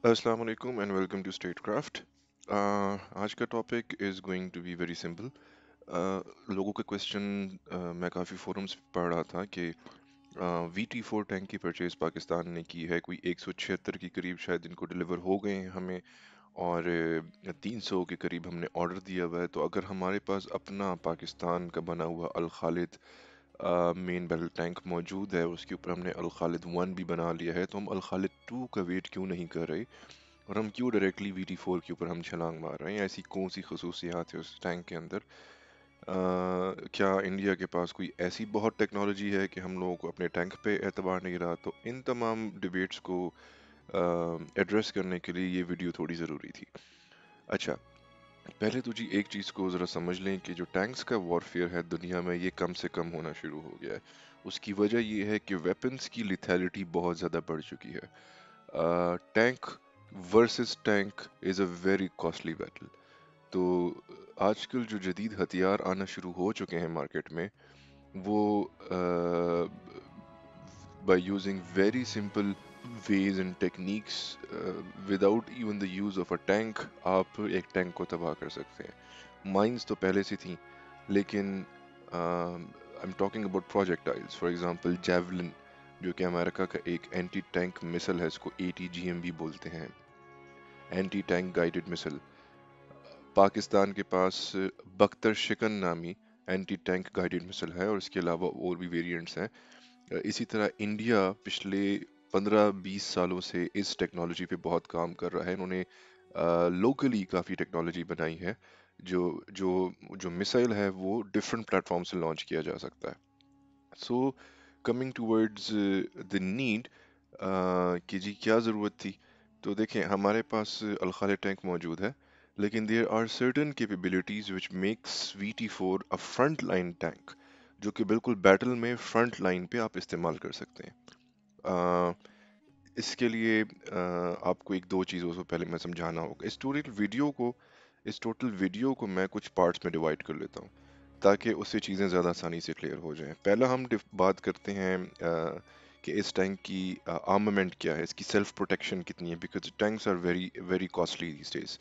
अस्सलाम वालेकुम and welcome to statecraft. आज का topic is going to be very simple. लोगों के क्वेश्चन मैं काफ़ी फोरम्स पे पढ़ रहा था कि VT4 टैंक की परचेज पाकिस्तान ने की है, कोई 176 के करीब शायद इनको डिलीवर हो गए हैं हमें, और 300 के करीब हमने ऑर्डर दिया हुआ है। तो अगर हमारे पास अपना पाकिस्तान का बना हुआ अल खालिद मेन बैटल टैंक मौजूद है, उसके ऊपर हमने अल खालिद 1 भी बना लिया है, तो हम अल खालिद 2 का वेट क्यों नहीं कर रहे और हम क्यों डायरेक्टली VT4 के ऊपर हम छलांग मार रहे हैं? ऐसी कौन सी खसूसियात है उस टैंक के अंदर? क्या इंडिया के पास कोई ऐसी बहुत टेक्नोलॉजी है कि हम लोगों को अपने टैंक पे एतबार नहीं रहा? तो इन तमाम डिबेट्स को एड्रेस करने के लिए ये वीडियो थोड़ी ज़रूरी थी। अच्छा, पहले तो जी एक चीज़ को ज़रा समझ लें कि जो टैंक्स का वॉरफेयर है दुनिया में, ये कम से कम होना शुरू हो गया है। उसकी वजह ये है कि वेपन्स की लिथैलिटी बहुत ज़्यादा बढ़ चुकी है। Tank versus tank is a very costly battle. तो आजकल जो जदीद हथियार आना शुरू हो चुके हैं मार्केट में, वो by using very simple ways and techniques without even the use of a tank, आप एक टैंक को तबाह कर सकते हैं। माइंस तो पहले से थी, लेकिन I am talking about projectiles. For example javelin, जो कि अमेरिका का एक एंटी टैंक मिसल है, इसको ATGM भी बोलते हैं, एंटी टैंक गाइडेड मिसल। पाकिस्तान के पास बख्तर शिकन नामी एंटी टैंक गाइडेड मिसल है, और इसके अलावा और भी वेरिएंट्स हैं। इसी तरह इंडिया पिछले 15-20 सालों से इस टेक्नोलॉजी पे बहुत काम कर रहा है। इन्होंने लोकली काफ़ी टेक्नोलॉजी बनाई है, जो जो जो मिसाइल है वो डिफरेंट प्लेटफॉर्म से लॉन्च किया जा सकता है। So coming towards the need कि जी क्या ज़रूरत थी, तो देखें हमारे पास अल खालिद टैंक मौजूद है, लेकिन there are certain capabilities which makes VT4 a front line tank, जो कि बिल्कुल बैटल में फ्रंट लाइन पे आप इस्तेमाल कर सकते हैं। अ, इसके लिए आपको एक दो चीज़ों से पहले मैं समझाना होगा। इस टोटल वीडियो को मैं कुछ पार्ट्स में डिवाइड कर लेता हूँ, ताकि उससे चीज़ें ज़्यादा आसानी से क्लियर हो जाएं। पहला हम बात करते हैं कि इस टैंक की आर्मामेंट क्या है, इसकी सेल्फ प्रोटेक्शन कितनी है, because tanks are very very costly these days.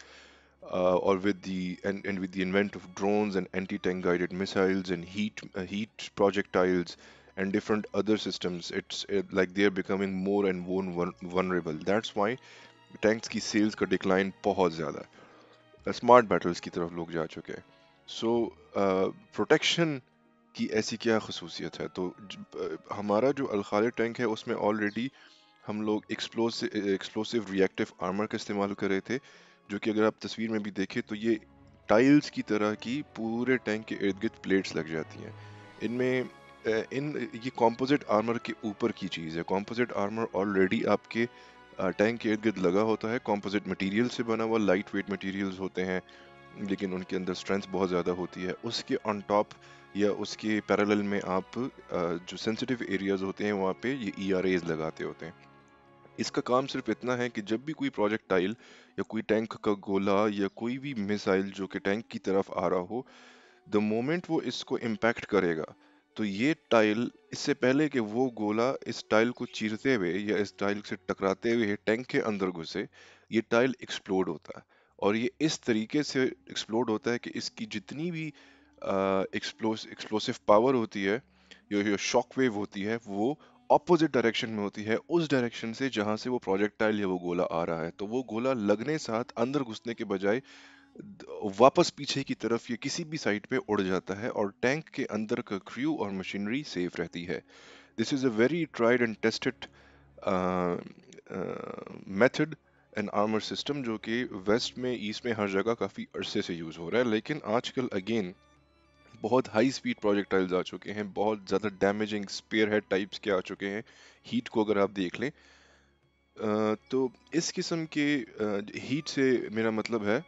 Or with the and with the invent of drones and anti-tank guided missiles and heat projectiles and different other systems, it's like they're becoming more and more vulnerable. That's why tanks की sales का decline बहुत ज़्यादा है। Smart battles की तरफ लोग जा चुके हैं। सो प्रोटेक्शन की ऐसी क्या खसूसियत है? तो हमारा जो अल खालिद टैंक है उसमें ऑलरेडी हम लोग एक्सप्लोसिव रिएक्टिव आर्मर का इस्तेमाल कर रहे थे, जो कि अगर आप तस्वीर में भी देखें तो ये टाइल्स की तरह की पूरे टैंक के इर्द गिर्द प्लेट्स लग जाती हैं। इनमें ये कॉम्पोजिट आर्मर के ऊपर की चीज़ है। कॉम्पोजिट आर्मर ऑलरेडी आपके टैंक के इर्द गिर्द लगा होता है। कॉम्पोजिट मटेरियल से बना हुआ लाइट वेट मटेरियल्स होते हैं, लेकिन उनके अंदर स्ट्रेंथ बहुत ज़्यादा होती है। उसके ऑन टॉप या उसके पैरेलल में आप जो सेंसिटिव एरियाज होते हैं वहाँ पे ये ERAs लगाते होते हैं। इसका काम सिर्फ इतना है कि जब भी कोई प्रोजेक्टाइल या कोई टैंक का गोला या कोई भी मिसाइल जो कि टैंक की तरफ आ रहा हो, द मोमेंट वो इसको इम्पैक्ट करेगा, तो ये टाइल, इससे पहले कि वो गोला इस टाइल को चीरते हुए या इस टाइल से टकराते हुए टैंक के अंदर घुसे, ये टाइल एक्सप्लोड होता है। और ये इस तरीके से एक्सप्लोड होता है कि इसकी जितनी भी एक्सप्लोसिव पावर होती है, जो शॉक वेव होती है, वो ऑपोजिट डायरेक्शन में होती है, उस डायरेक्शन से जहां से वो प्रोजेक्टाइल या वो गोला आ रहा है। तो वो गोला लगने साथ अंदर घुसने के बजाय वापस पीछे की तरफ या किसी भी साइड पे उड़ जाता है, और टैंक के अंदर का क्रू और मशीनरी सेफ रहती है। This is a very tried and tested method and armour system, जो कि वेस्ट में, ईस्ट में, हर जगह काफी अरसे से यूज हो रहा है। लेकिन आजकल अगेन बहुत हाई स्पीड प्रोजेक्टाइल्स आ चुके हैं, बहुत ज़्यादा डैमेजिंग स्पेयर हेड टाइप्स के आ चुके हैं। हीट को अगर आप देख लें, तो इस किस्म के हीट से मेरा मतलब है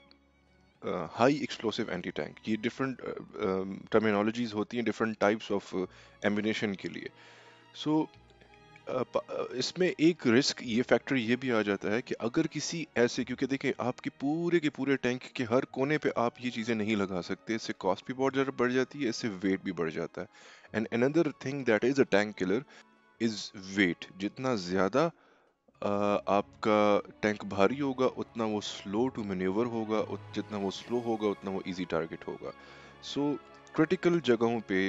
हाई एक्सप्लोसिव एंटी टैंक। ये डिफरेंट टर्मिनोलॉजीज होती हैं डिफरेंट टाइप्स ऑफ एम्यूनेशन के लिए। सो इसमें एक रिस्क, ये फैक्टर ये भी आ जाता है कि अगर किसी ऐसे, क्योंकि देखें आपके पूरे के पूरे टैंक के हर कोने पे आप ये चीज़ें नहीं लगा सकते, इससे कॉस्ट भी बहुत ज़्यादा बढ़ जाती है, इससे वेट भी बढ़ जाता है। And another thing that is a tank killer is weight. जितना ज़्यादा आपका टैंक भारी होगा उतना वो स्लो टू मैन्यूवर होगा, जितना वो स्लो होगा उतना वो इजी टारगेट होगा। सो क्रिटिकल जगहों पे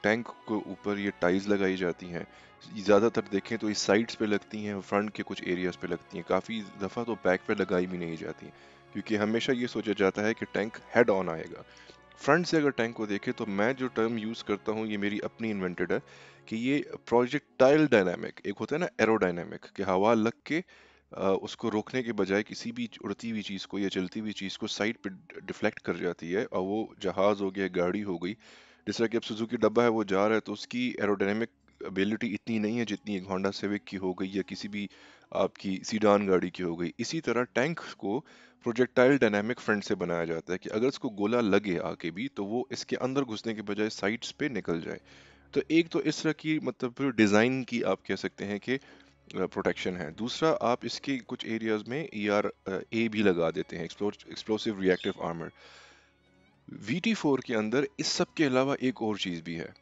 टैंक को ऊपर ये टाइल्स लगाई जाती हैं। ज़्यादातर देखें तो इस साइड्स पे लगती हैं, फ्रंट के कुछ एरियाज पे लगती हैं, काफ़ी दफ़ा तो बैक पे लगाई भी नहीं जाती, क्योंकि हमेशा ये सोचा जाता है कि टैंक हेड ऑन आएगा। फ्रंट से अगर टैंक को देखें तो मैं जो टर्म यूज़ करता हूँ ये मेरी अपनी इन्वेंटेड है, कि ये प्रोजेक्टाइल डायनामिक, एक होता है ना एरोडायनामिक, कि हवा लग के उसको रोकने के बजाय किसी भी उड़ती हुई चीज़ को या चलती हुई चीज़ को साइड पे डिफ्लेक्ट कर जाती है, और वो जहाज हो गया, गाड़ी हो गई, जिस तरह कि अब सुजुकी डब्बा है वो जा रहा है, तो उसकी एरोडायनेमिक एबिलिटी इतनी नहीं है जितनी एक होंडा सिविक की हो गई या किसी भी आपकी सीडान गाड़ी की हो गई। इसी तरह टैंक को प्रोजेक्टाइल डायनामिक फ्रंट से बनाया जाता है कि अगर इसको गोला लगे आके भी तो वो इसके अंदर घुसने के बजाय साइड्स पे निकल जाए। तो एक तो इस तरह की मतलब डिज़ाइन की आप कह सकते हैं कि प्रोटेक्शन है। दूसरा, आप इसके कुछ एरियाज में ER ए भी लगा देते हैं, एक्सप्लोसिव रिएक्टिव आर्मर। VT4 के अंदर इस सब के अलावा एक और चीज़ भी है,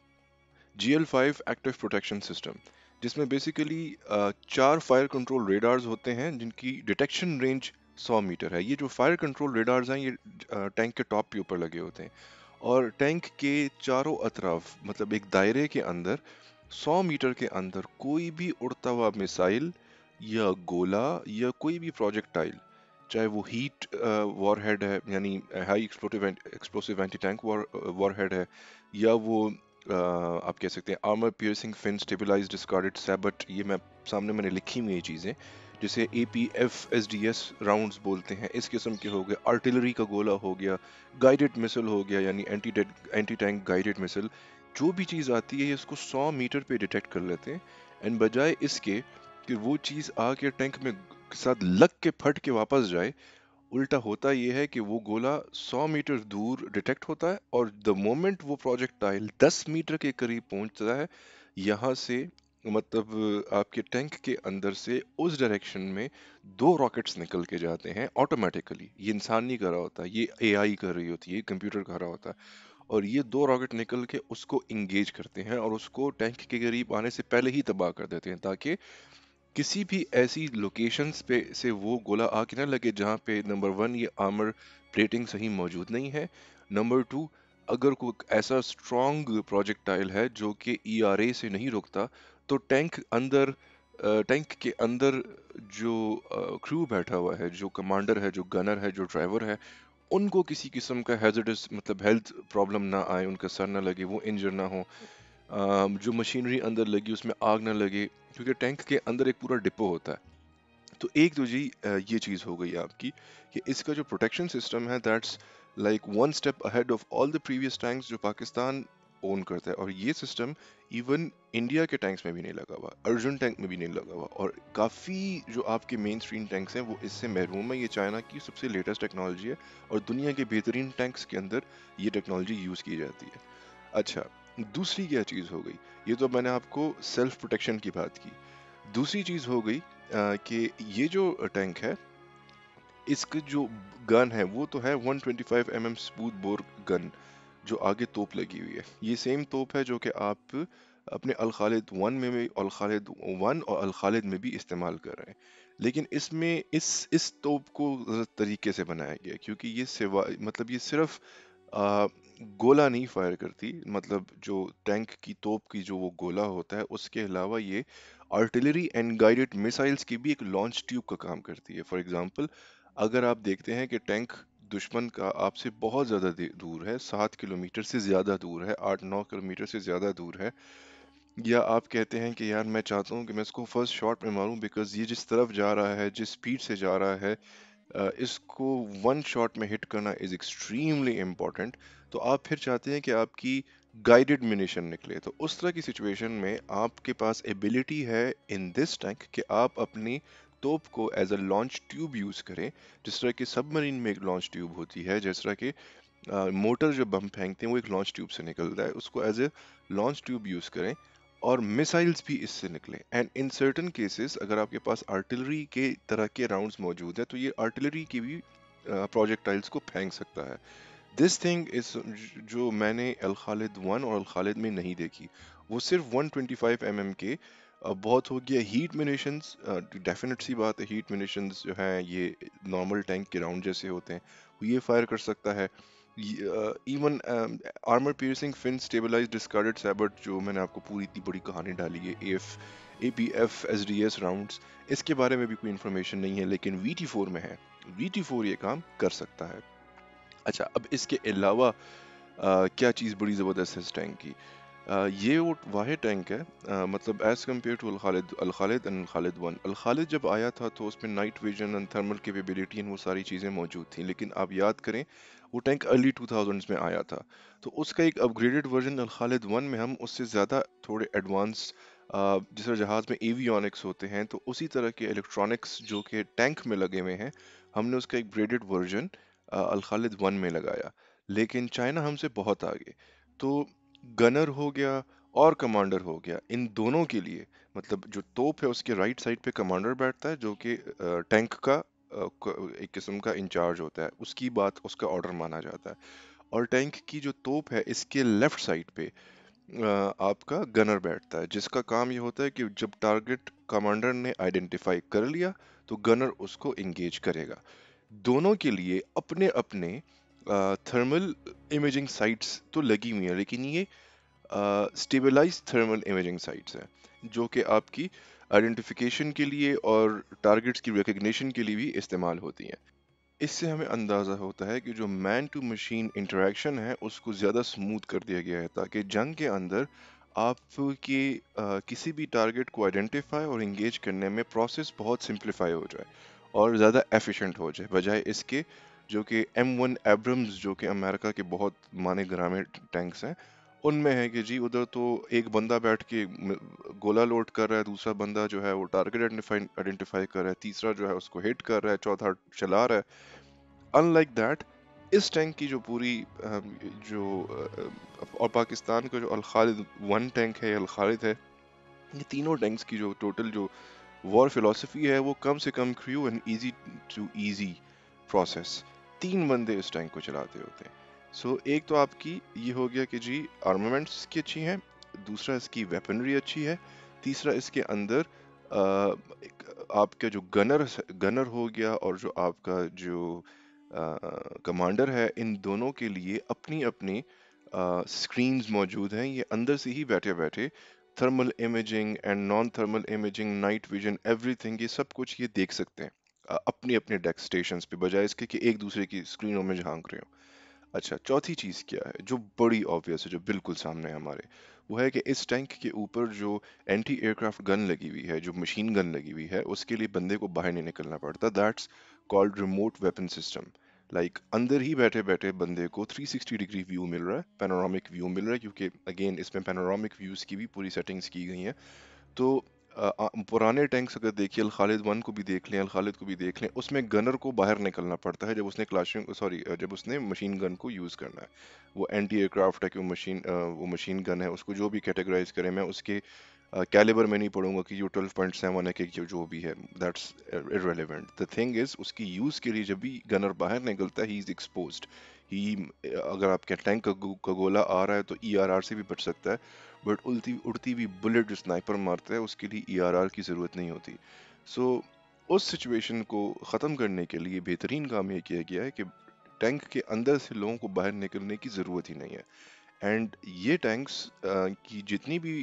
GL5 एक्टिव प्रोटेक्शन सिस्टम, जिसमें बेसिकली 4 फायर कंट्रोल रेडार्स होते हैं जिनकी डिटेक्शन रेंज 100 मीटर है। ये जो फायर कंट्रोल रेडार्स हैं ये टैंक के टॉप के ऊपर लगे होते हैं, और टैंक के चारों अतराफ मतलब एक दायरे के अंदर 100 मीटर के अंदर कोई भी उड़ता हुआ मिसाइल या गोला या कोई भी प्रोजेक्टाइल, चाहे वो हीट वॉरहेड है यानी high explosive anti tank warhead है, या वो आप कह सकते हैं armour piercing fin stabilised discarded sabot, ये मैं सामने मैंने लिखी हुई ये चीज़ें, जिसे APFSDS राउंड्स बोलते हैं, इस किस्म के हो गए, आर्टिलरी का गोला हो गया, गाइडेड मिसल हो गया यानी एंटी टैंक गाइडेड मिसल, जो भी चीज़ आती है ये इसको 100 मीटर पे डिटेक्ट कर लेते हैं। एंड बजाय इसके कि वो चीज़ आके टैंक में साथ लग के फट के वापस जाए, उल्टा होता ये है कि वो गोला 100 मीटर दूर डिटेक्ट होता है, और द मोमेंट वो प्रोजेक्टाइल 10 मीटर के करीब पहुंचता है, यहाँ से मतलब आपके टैंक के अंदर से उस डायरेक्शन में 2 रॉकेट्स निकल के जाते हैं ऑटोमेटिकली। ये इंसान नहीं कर रहा होता, ये AI कर रही होती है, ये कंप्यूटर कर रहा होता है, और ये 2 रॉकेट निकल के उसको इंगेज करते हैं और उसको टैंक के करीब आने से पहले ही तबाह कर देते हैं, ताकि किसी भी ऐसी लोकेशंस पे से वो गोला आके ना लगे जहाँ पे नंबर 1 ये आर्मर प्लेटिंग सही मौजूद नहीं है, नंबर 2 अगर कोई ऐसा स्ट्रॉन्ग प्रोजेक्टाइल है जो कि ERA से नहीं रुकता, तो टैंक के अंदर जो क्रू बैठा हुआ है, जो कमांडर है, जो गनर है, जो ड्राइवर है, उनको किसी किस्म का हैजर्डस मतलब हेल्थ प्रॉब्लम ना आए, उनका सर ना लगे, वो इंजर ना हो, जो मशीनरी अंदर लगी उसमें आग ना लगे, क्योंकि टैंक के अंदर एक पूरा डिपो होता है। तो एक तो जी ये चीज़ हो गई आपकी कि इसका जो प्रोटेक्शन सिस्टम है that's like one step ahead of all the previous tanks जो पाकिस्तान ओन करता है, और ये सिस्टम इवन इंडिया के टैंक्स में भी नहीं लगा हुआ, अर्जुन टैंक में भी नहीं लगा हुआ, और काफ़ी जो आपके मेन स्ट्रीम टैंक्स हैं वो इससे महरूम है। ये चाइना की सबसे लेटेस्ट टेक्नोलॉजी है, और दुनिया के बेहतरीन टैंक्स के अंदर ये टेक्नोलॉजी यूज़ की जाती है। अच्छा, दूसरी क्या चीज़ हो गई, ये तो मैंने आपको सेल्फ प्रोटेक्शन की बात की। दूसरी चीज़ हो गई कि ये जो टैंक है, इसका जो गन है वो तो है 125 स्मूथ बोर गन, जो आगे तोप लगी हुई है। ये सेम तोप है जो कि आप अपने अल खालिद वन में भी, अल खालिद वन और अल खालिद में भी इस्तेमाल कर रहे हैं। लेकिन इसमें इस तोप को ज़रा तरीके से बनाया गया है, क्योंकि ये सिवा मतलब ये सिर्फ आ, गोला नहीं फायर करती, मतलब जो टैंक की तोप की जो वो गोला होता है उसके अलावा ये आर्टिलरी एंड गाइडेड मिसाइल्स की भी एक लॉन्च ट्यूब का काम करती है। फॉर एग्जांपल, अगर आप देखते हैं कि टैंक दुश्मन का आपसे बहुत ज़्यादा दूर है, 7 किलोमीटर से ज़्यादा दूर है, 8-9 किलोमीटर से ज़्यादा दूर है, या आप कहते हैं कि यार मैं चाहता हूँ कि मैं इसको फर्स्ट शॉट में मारूं बिकॉज ये जिस तरफ जा रहा है, जिस स्पीड से जा रहा है, इसको वन शॉट में हिट करना इज एक्सट्रीमली इम्पोर्टेंट, तो आप फिर चाहते हैं कि आपकी गाइडेड मिनिशन निकले। तो उस तरह की सिचुएशन में आपके पास एबिलिटी है इन दिस टैंक कि आप अपनी तोप को as a launch tube use करें, जिस तरह की सबमरीन में एक लॉन्च ट्यूब होती है, जिस तरह के मोटर जब हम फेंकते हैं वो एक लॉन्च ट्यूब से निकलता है, उसको as a launch tube use करें, और मिसाइल्स भी इससे निकले। एंड इन सर्टन केसेस अगर आपके पास आर्टिलरी के तरह के राउंड्स मौजूद है तो ये आर्टिलरी की भी प्रोजेक्टाइल्स को फेंक सकता है। दिस थिंग इज जो मैंने अल खालिद वन और अल खालिद में नहीं देखी, वो सिर्फ 125 के बहुत हो गया हीट म्यूनिशंस। डेफिनेट सी बात है, हीट म्यूनिशंस जो हैं ये नॉर्मल टैंक के राउंड जैसे होते हैं, वो ये फायर कर सकता है। Even armour piercing fin stabilise discarded sabot, जो मैंने आपको पूरी इतनी बड़ी कहानी डाली है, APF SDS राउंड्स, इसके बारे में भी कोई इन्फॉर्मेशन नहीं है, लेकिन VT4 में है। VT4 ये काम कर सकता है। अच्छा, अब इसके अलावा क्या चीज़ बड़ी ज़बरदस्त है इस टैंक की। ये वो वाहिद टैंक है, मतलब as compare to Al Khalid and Al Khalid one. Al Khalid जब आया था तो उसमें night vision and thermal capability and वो सारी चीज़ें मौजूद थी, लेकिन आप याद करें वो टैंक अर्ली 2000s में आया था। तो उसका एक अपग्रेडेड वर्जन अल खालिद वन में हम उससे ज़्यादा थोड़े एडवांस, जिस तरह जहाज़ में एवियोनिक्स होते हैं, तो उसी तरह के इलेक्ट्रॉनिक्स जो कि टैंक में लगे हुए हैं, हमने उसका एक ग्रेडेड वर्जन अल खालिद वन में लगाया। लेकिन चाइना हमसे बहुत आगे। तो गनर हो गया और कमांडर हो गया, इन दोनों के लिए मतलब जो तोप है उसके राइट साइड पे कमांडर बैठता है, जो कि टैंक का एक किस्म का इंचार्ज होता है, उसकी बात उसका ऑर्डर माना जाता है। और टैंक की जो तोप है इसके लेफ्ट साइड पे आपका गनर बैठता है, जिसका काम ये होता है कि जब टारगेट कमांडर ने आइडेंटिफाई कर लिया तो गनर उसको एंगेज करेगा। दोनों के लिए अपने अपने थर्मल इमेजिंग साइट्स तो लगी हुई हैं, लेकिन ये स्टेबलाइज थर्मल इमेजिंग साइट्स हैं, जो कि आपकी आइडेंटिफिकेशन के लिए और टारगेट्स की रिकग्निशन के लिए भी इस्तेमाल होती हैं। इससे हमें अंदाज़ा होता है कि जो मैन टू मशीन इंटरेक्शन है उसको ज़्यादा स्मूथ कर दिया गया है, ताकि जंग के अंदर आपके किसी भी टारगेट को आइडेंटिफाई और इंगेज करने में प्रोसेस बहुत सिंप्लीफाई हो जाए और ज़्यादा एफिशिएंट हो जाए, बजाय इसके जो कि M1 एब्रम्स, जो कि अमेरिका के बहुत माने गिरामे टैंक्स हैं, उनमें है कि जी उधर तो एक बंदा बैठ के गोला लोड कर रहा है, दूसरा बंदा जो है वो टारगेट आइडेंटिफाई कर रहा है, तीसरा जो है उसको हिट कर रहा है, चौथा चला रहा है। अनलाइक दैट, इस टैंक की जो पूरी जो और पाकिस्तान का जो अल खालिद वन टैंक है, अल खालिद है, ये तीनों टैंक्स की जो टोटल जो वॉर फिलोसफी है, वो कम से कम crew and easy to easy process, तीन बंदे इस टैंक को चलाते होते हैं। सो एक तो आपकी ये हो गया कि जी आर्मामेंट्स की अच्छी हैं, दूसरा इसकी वेपनरी अच्छी है, तीसरा इसके अंदर आपका जो गनर हो गया और जो आपका जो कमांडर है, इन दोनों के लिए अपनी अपनी स्क्रीन्स मौजूद हैं। ये अंदर से ही बैठे बैठे thermal imaging and non thermal imaging, night vision, everything, ये सब कुछ ये देख सकते हैं अपनी अपने डेस्क स्टेशंस पे, बजाय इसके कि एक दूसरे की स्क्रीनों में झांक रहे हो। अच्छा, चौथी चीज क्या है जो बड़ी ऑब्वियस है, जो बिल्कुल सामने है हमारे, वो है कि इस टैंक के ऊपर जो एंटी एयरक्राफ्ट गन लगी हुई है, जो मशीन गन लगी हुई है, उसके लिए बंदे को बाहर नहीं निकलना पड़ता। That's called remote weapon system. Like अंदर ही बैठे बैठे बंदे को 360 डिग्री व्यू मिल रहा है, पैनोरामिक व्यू मिल रहा है, क्योंकि अगेन इसमें पैनोरामिक व्यूज की भी पूरी सेटिंग्स की गई हैं। तो पुराने टैंक्स अगर देखिए, अल खालिद वन को भी देख लें, अल खालिद को भी देख लें, उसमें गनर को बाहर निकलना पड़ता है जब उसने क्लाशिंग सॉरी जब उसने मशीन गन को यूज़ करना है। वो एंटी एयरक्राफ्ट है कि वो मशीन गन है, उसको जो भी कैटेगराइज करें, मैं उसके कैलिबर में नहीं पढ़ूंगा कि जो 12.7 है कि जो भी है, that's irrelevant. The thing is उसकी यूज़ के लिए जब भी गनर बाहर निकलता है, ही इज एक्सपोज्ड। ही अगर आपके टैंक का गोला आ रहा है तो ERR से भी बच सकता है, बट उड़ती उड़ती हुई बुलेट जो स्नाइपर मारता है उसके लिए ERR की ज़रूरत नहीं होती। सो उस सिचुएशन को ख़त्म करने के लिए बेहतरीन काम ये किया गया है कि टैंक के अंदर से लोगों को बाहर निकलने की ज़रूरत ही नहीं है। एंड ये टैंक्स की जितनी भी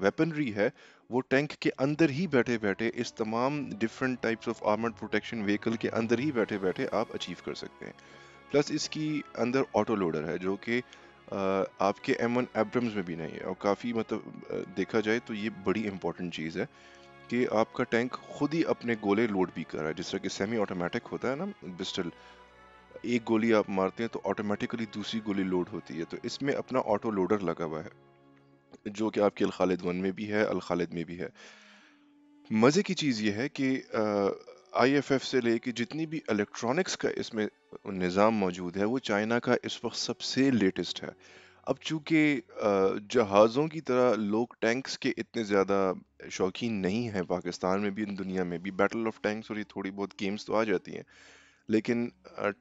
वेपनरी है, वो टैंक के अंदर ही बैठे बैठे, इस तमाम different types of armoured protection vehicle के अंदर ही बैठे बैठे आप अचीव कर सकते हैं। प्लस इसकी अंदर ऑटो लोडर है, जो कि आपके M1 एब्रम्स में भी नहीं है, और काफ़ी मतलब देखा जाए तो ये बड़ी इंपॉर्टेंट चीज़ है कि आपका टैंक खुद ही अपने गोले लोड भी कर रहा है, जिस तरह कि सेमी ऑटोमेटिक होता है ना पिस्टल, एक गोली आप मारते हैं तो ऑटोमेटिकली दूसरी गोली लोड होती है, तो इसमें अपना ऑटो लोडर लगा हुआ है, जो कि आपके अल खालिद वन में भी है, अल खालिद में भी है। मज़े की चीज़ ये है कि IFF से लेके जितनी भी इलेक्ट्रॉनिक्स का इसमें निज़ाम मौजूद है, वो चाइना का इस वक्त सबसे लेटेस्ट है। अब चूंकि जहाज़ों की तरह लोग टैंक्स के इतने ज़्यादा शौकीन नहीं हैं, पाकिस्तान में भी दुनिया में भी बैटल ऑफ टैंक्स और ये थोड़ी बहुत गेम्स तो आ जाती हैं, लेकिन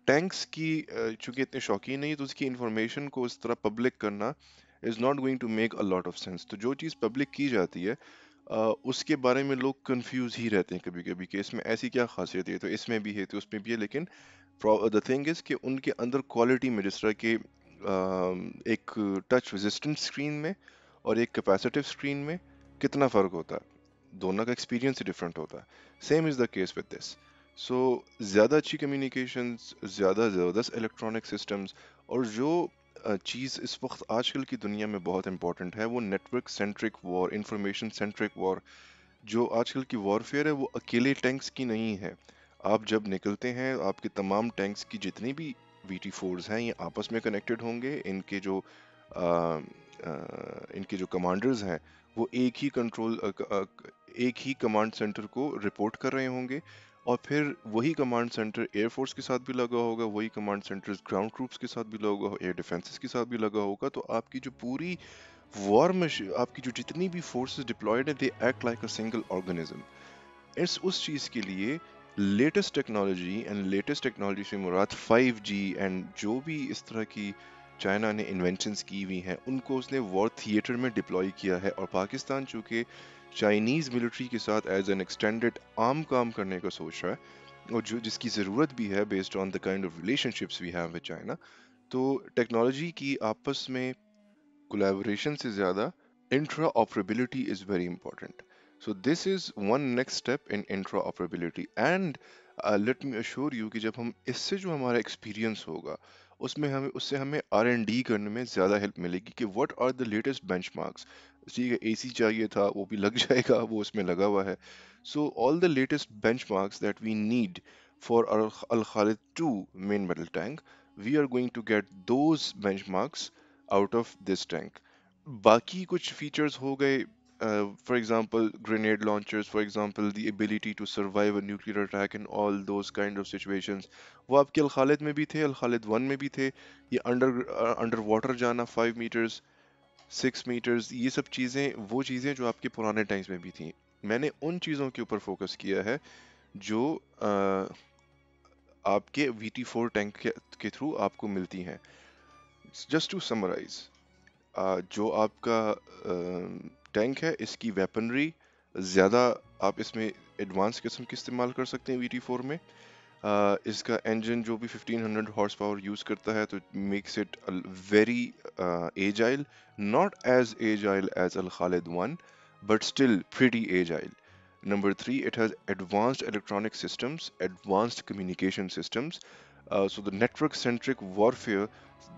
टैंक्स की चूंकि इतने शौकीन नहीं है, तो उसकी इंफॉर्मेशन को इस तरह पब्लिक करना is not going to make a lot of sense. तो जो चीज़ पब्लिक की जाती है, उसके बारे में लोग कंफ्यूज ही रहते हैं कभी कभी कि इसमें ऐसी क्या खासियत है, तो इसमें भी है तो उसमें भी है, लेकिन द थिंग इज कि उनके अंदर क्वालिटी में जिस तरह के एक टच रेजिस्टेंट स्क्रीन में और एक कैपेसिटिव स्क्रीन में कितना फ़र्क होता है, दोनों का एक्सपीरियंस ही डिफरेंट होता है। Same is the case with this. So ज़्यादा अच्छी कम्युनिकेशंस, ज़्यादा ज़बरदस्त इलेक्ट्रॉनिक सिस्टम्स, और जो चीज़ इस वक्त आजकल की दुनिया में बहुत इंपॉर्टेंट है वो network centric war, information centric war. जो आजकल की वॉरफेयर है वो अकेले टैंक्स की नहीं है। आप जब निकलते हैं आपके तमाम टैंक्स की जितनी भी वीटी फोर्स हैं ये आपस में कनेक्टेड होंगे। इनके जो कमांडर्स हैं वो एक ही कमांड सेंटर को रिपोर्ट कर रहे होंगे, और फिर वही कमांड सेंटर एयरफोर्स के साथ भी लगा होगा, वही कमांड सेंटर ग्राउंड ट्रूप्स के साथ भी लगा होगा, एयर डिफेंसेस के साथ भी लगा होगा। तो आपकी जो पूरी वॉर में आपकी जो जितनी भी फोर्सेस डिप्लॉयड है they act like a single organism. इस उस चीज के लिए लेटेस्ट टेक्नोलॉजी से मुराद 5G एंड जो भी इस तरह की चाइना ने इन्वेंशंस की हुई हैं उनको उसने वॉर थिएटर में डिप्लॉय किया है। और पाकिस्तान चूंकि चाइनीज मिलिट्री के साथ एज एन एक्सटेंडेड आर्म काम करने का सोच रहा है, और जो जिसकी ज़रूरत भी है based on the kind of relationships we have with China, तो टेक्नोलॉजी की आपस में collaboration से ज़्यादा interoperability is very important. So this is one next step in interoperability, and let me assure you कि जब हम इससे जो हमारा एक्सपीरियंस होगा उससे हमें R&D करने में ज़्यादा हेल्प मिलेगी कि what are the latest benchmarks। ठीक है, AC चाहिए था वो भी लग जाएगा, वो उसमें लगा हुआ है। So all the latest benchmarks that we need for our Al Khalid 2 main battle tank, we are going to get those benchmarks out of this tank. बाकी कुछ फीचर्स हो गए, for example grenade launchers, for example the ability to survive a nuclear attack in all those kind of situations, वो आपके अल खालिद में भी थे, अल खालिद 1 में भी थे। ये अंडर वाटर जाना 5 मीटर्स, 6 मीटर्स, ये सब चीज़ें वो चीज़ें जो आपके पुराने टैंक्स में भी थी। मैंने उन चीज़ों के ऊपर फोकस किया है जो आपके VT4 टैंक के थ्रू आपको मिलती हैं। जस्ट टू समराइज, जो आपका टैंक है इसकी वेपनरी ज़्यादा, आप इसमें एडवांस किस्म की इस्तेमाल कर सकते हैं VT4 में। इसका इंजन जो भी 1500 हॉर्स पावर यूज़ करता है तो makes it very agile, not as agile as Al Khalid 1 but still pretty agile. Number three, it has advanced electronic systems, advanced communication systems. So the network-centric warfare,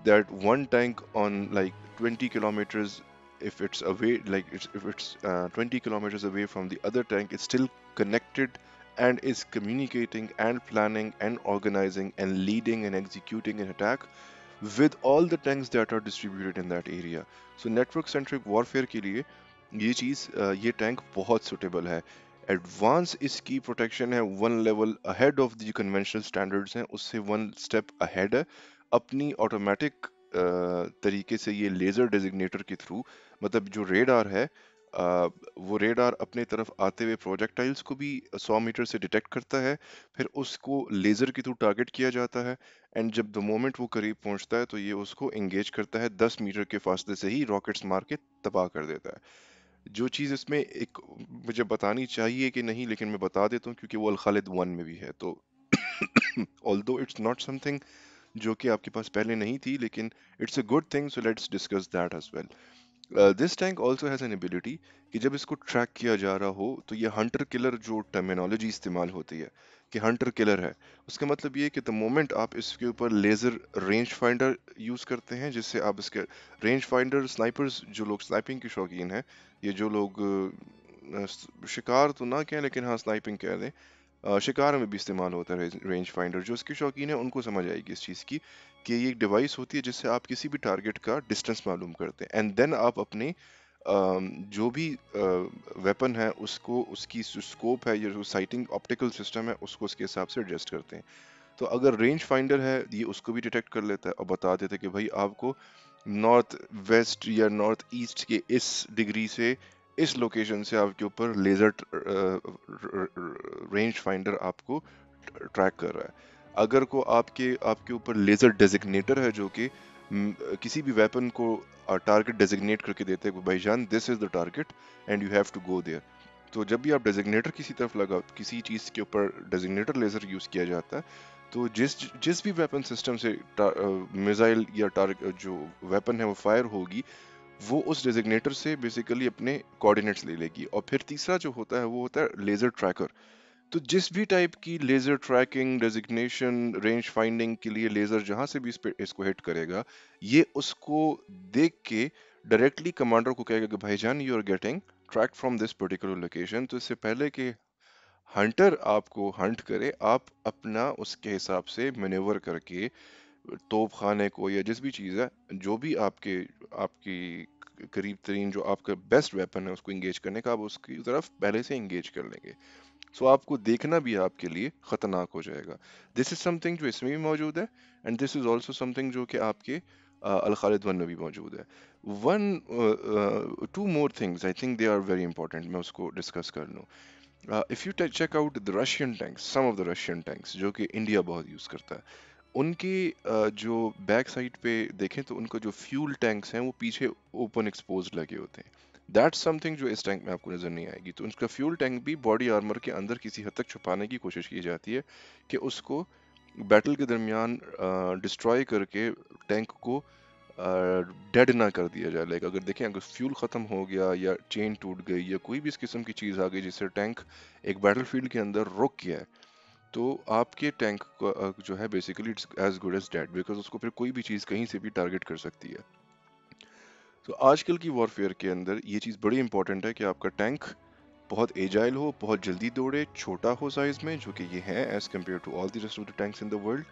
that one tank on like 20 kilometers, if it's away, like if it's 20 kilometers away from the other tank, it's still connected and is communicating and planning and organizing and leading and executing an attack with all the tanks that are distributed in that area. So network-centric warfare के लिए ये tank बहुत suitable है। Advance इसकी protection है, one level ahead of the conventional standards हैं उससे one step ahead है। अपनी ऑटोमेटिक तरीके से ये लेजर डेजिग्नेटर के थ्रू, मतलब जो रेडार है वो रेडार अपने तरफ आते हुए प्रोजेक्टाइल्स को भी 100 मीटर से डिटेक्ट करता है, फिर उसको लेजर के थ्रू टारगेट किया जाता है, एंड जब द मोमेंट वो करीब पहुंचता है तो ये उसको एंगेज करता है, 10 मीटर के फासले से ही रॉकेट्स मार के तबाह कर देता है। जो चीज़ इसमें एक मुझे बतानी चाहिए कि नहीं, लेकिन मैं बता देता हूँ क्योंकि वो अल खालिद 1 में भी है। तो ऑल्दो इट्स नॉट समथिंग जो कि आपके पास पहले नहीं थी, लेकिन it's a good thing, so let's discuss that as well. This tank also has an ability कि जब इसको ट्रैक किया जा रहा हो तो ये हंटर किलर जो टर्मिनोलॉजी इस्तेमाल होती है कि हंटर किलर है, उसका मतलब ये है कि द मोमेंट आप इसके ऊपर लेज़र रेंज फाइंडर यूज़ करते हैं, जिससे आप इसके रेंज फाइंडर स्नाइपर्स, जो लोग स्नाइपिंग के शौकीन हैं, ये जो लोग शिकार तो ना कहें लेकिन हाँ स्नाइपिंग कह दें, शिकार में भी इस्तेमाल होता है रेंज फाइंडर, जो इसके शौकीन है उनको समझ आएगी इस चीज़ की कि ये एक डिवाइस होती है जिससे आप किसी भी टारगेट का डिस्टेंस मालूम करते हैं, एंड देन आप अपने जो भी वेपन है उसको, उसकी जो स्कोप है या जो साइटिंग ऑप्टिकल सिस्टम है उसको उसके हिसाब से एडजस्ट करते हैं। तो अगर रेंज फाइंडर है ये उसको भी डिटेक्ट कर लेता है और बता देता है कि भाई आपको नॉर्थ वेस्ट या नॉर्थ ईस्ट के इस डिग्री से इस लोकेशन से आपके ऊपर लेजर रेंज फाइंडर आपको ट्रैक कर रहा है। अगर को आपके आपके ऊपर लेजर डेजिग्नेटर है जो कि किसी भी वेपन को टारगेट डेजिग्नेट करके देते हैं, भाईजान this is the target and you have to go there. तो जब भी आप डेजिग्नेटर किसी तरफ लगा, किसी चीज के ऊपर डेजिग्नेटर लेजर यूज किया जाता है, तो जिस जिस भी वेपन सिस्टम से मिसाइल या टारगेट जो वेपन है वो फायर होगी, वो उस डेजिग्नेटर से बेसिकली अपने कोऑर्डिनेट्स ले लेगी। और फिर तीसरा जो होता है वो होता है लेजर ट्रैकर। तो जिस भी टाइप की laser tracking, designation, range finding के लिए लेजर जहां से भी इसको हिट करेगा, ये उसको देख के डायरेक्टली कमांडर को कहेगा कि भाईजान you are getting tracked from this particular location. तो इससे पहले कि हंटर आपको हंट करे, आप अपना उसके हिसाब से मैनेवर करके तोप खाने को या जिस भी चीज़ है, जो भी आपके आपकी करीब तरीन जो आपका बेस्ट वेपन है उसको इंगेज करने का, आप उसकी तरफ पहले से इंगेज कर लेंगे। सो आपको देखना भी आपके लिए खतरनाक हो जाएगा। दिस इज समथिंग जो इसमें भी मौजूद है, and this is also something जो कि आपके अल खालिद वन में भी मौजूद है। One two more things I think they are very important, मैं उसको डिस्कस कर लूँ। If you check out the Russian tanks, some of the Russian tanks जो कि इंडिया बहुत यूज करता है, उनकी जो बैक साइड पे देखें तो उनका जो फ्यूल टैंक्स हैं वो पीछे ओपन एक्सपोज लगे होते हैं। दैट्स समथिंग जो इस टैंक में आपको नजर नहीं आएगी। तो उनका फ्यूल टैंक भी बॉडी आर्मर के अंदर किसी हद तक छुपाने की कोशिश की जाती है कि उसको बैटल के दरमियान डिस्ट्रॉय करके टैंक को डेड ना कर दिया जाए। लाइक अगर देखें, अगर फ्यूल खत्म हो गया या चेन टूट गई या कोई भी इस किस्म की चीज आ गई जिससे टैंक एक बैटलफील्ड के अंदर रुक गया है, तो आपके टैंक का जो है basically it's as good as dead, because उसको फिर कोई भी चीज़ कहीं से भी टारगेट कर सकती है। तो आजकल की वॉरफेयर के अंदर ये चीज़ बड़ी इंपॉर्टेंट है कि आपका टैंक बहुत एजाइल हो, बहुत जल्दी दौड़े, छोटा हो साइज में, जो कि ये है as compare to all the rest of the tanks in the world,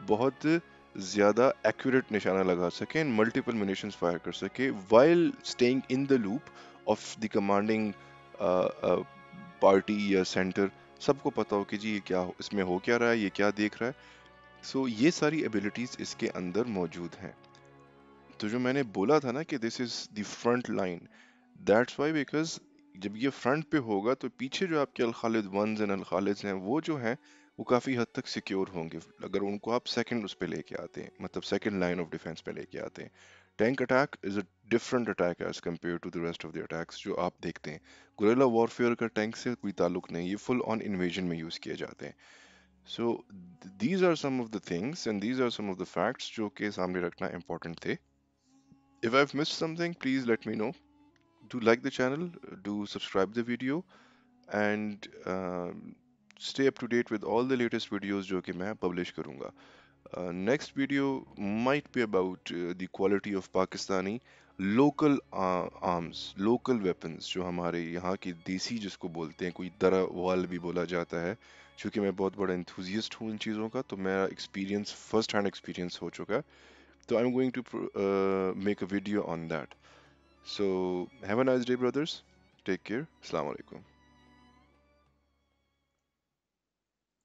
बहुत ज़्यादा एक्यूरेट निशाना लगा सके, मल्टीपल मिनेशंस फायर कर सके, while staying in the loop of the commanding party या सेंटर। सबको पता हो कि जी ये क्या इसमें हो क्या रहा है, ये क्या देख रहा है। सो ये सारी एबिलिटीज इसके अंदर मौजूद हैं। तो जो मैंने बोला था ना कि this is the front line, that's why, because जब ये फ्रंट पे होगा तो पीछे जो आपके अल खालिद वंस एंड अल खालिद हैं वो जो हैं वो काफ़ी हद तक सिक्योर होंगे अगर उनको आप सेकंड उस पे लेके आते हैं, मतलब सेकंड लाइन ऑफ डिफेंस पे लेके आते हैं। Tank attack is a different attack as compare to the rest of the attacks जो आप देखते हैं। गुरिल्ला वॉरफेयर का टैंक से कोई ताल्लुक नहीं, ये फुल ऑन इन्वेजन में यूज़ किए जाते हैं। So these are some of the things and these are some of the facts जो कि सामने रखना important थे। If I've missed something, please let me know. Do like the channel, do subscribe the video, and stay up to date with all the latest videos जो कि मैं publish करूँगा. Next video might be about the quality of Pakistani local arms, local weapons जो हमारे यहाँ की देसी जिसको बोलते हैं, कोई दरा वाल भी बोला जाता है। चूँकि मैं बहुत बड़ा enthusiast हूँ इन चीज़ों का, तो मेरा experience, first hand experience हो चुका है। So I'm going to make a video on that. So have a nice day, brothers. Take care. Assalamu alaikum.